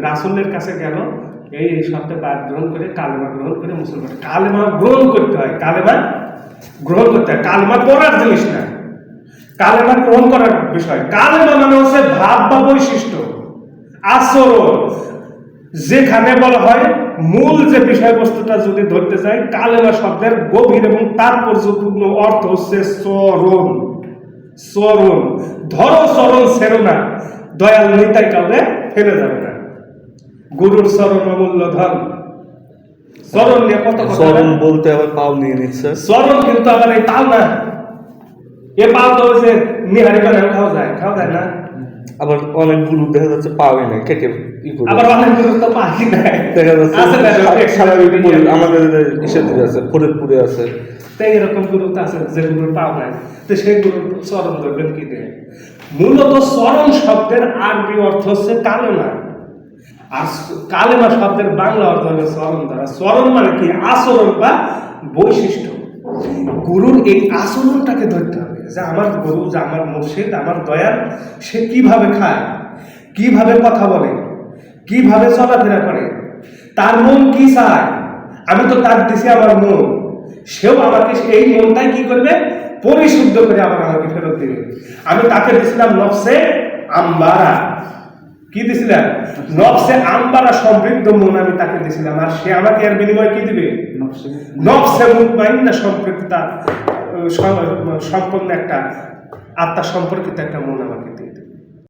রাসূলের কাছে গেল, এই শব্দে বাদ গ্রহণ করে কালেমা গ্রহণ করে মুসলমান। কালেমা গ্রহণ করতে হয়, কালেমা গ্রহণ করতে হয়, কালেমা পড়ার জিনিস না, কালেমা গ্রহণ করার বিষয়। কালেমা মানে হচ্ছে ভাব বা বৈশিষ্ট্য, আচরণ। যেখানে বলা হয় মূল যে বিষয়বস্তুটা যদি ধরতে চাই, কালেমা শব্দের গভীর এবং তাৎপর্যপূর্ণ অর্থ হচ্ছে চরণ। চরণ ধরো, চরণ ছেড়ো না, দয়াল নিতাই কাউরে ফেলে যাবে না। গুরুর চরণ অমূল্য ধন। চরণ নিয়ে কত কথা। চরণ বলতে আবার পাও নিয়ে নিচ্ছে। চরণ কিন্তু আবার এই পাও না, এ পাও তো ওই যে নিহারি বানায় খাওয়া যায় না। আবার অনেক গুরু দেখা যাচ্ছে পাওয়াই নাই, কেটে আবার অনেক গুরু তো পাই নাই, দেখা যাচ্ছে স্বাভাবিক আমাদের ইসেতে আছে, ফরিদপুরে আছে। তাই এরকম গুরু তো আছে যে গুরুর পাও নাই, তো সেই গুরুর চরণ ধরবেন কি দিয়ে? মূলত চরণ শব্দের আরবি অর্থ হচ্ছে কালেমা, আর কালেমা শব্দের বাংলা অর্থ হলো চরণ ধরা। চরণ মানে কি? আচরণ বা বৈশিষ্ট্য। গুরুর এই আচরণটাকে ধরতে হবে, যে আমার গুরু, যে আমার মুর্শিদ, আমার দয়াল, সে কিভাবে খায়, কিভাবে কথা বলে, কিভাবে চলাফেরা করে, তার মন কি চায়। আমি তো তার দিছি আমার মন, সেও আমাকে এই মনটাই কি করবে? পরিশুদ্ধ করে আবার আমাকে ফেরত দিবে। আমি তাকে দিছিলাম নফসে আম্বারা। কি দিছিলাম? নফসে আম্বারা সমৃদ্ধ মন আমি তাকে দিছিলাম, আর সে আমাকে এর বিনিময়ে কি দিবে? নফসে মুতমাইন্না সম্পর্কিত সম্পন্ন একটা আত্মা সম্পর্কিত একটা মন আমাকে দিবে।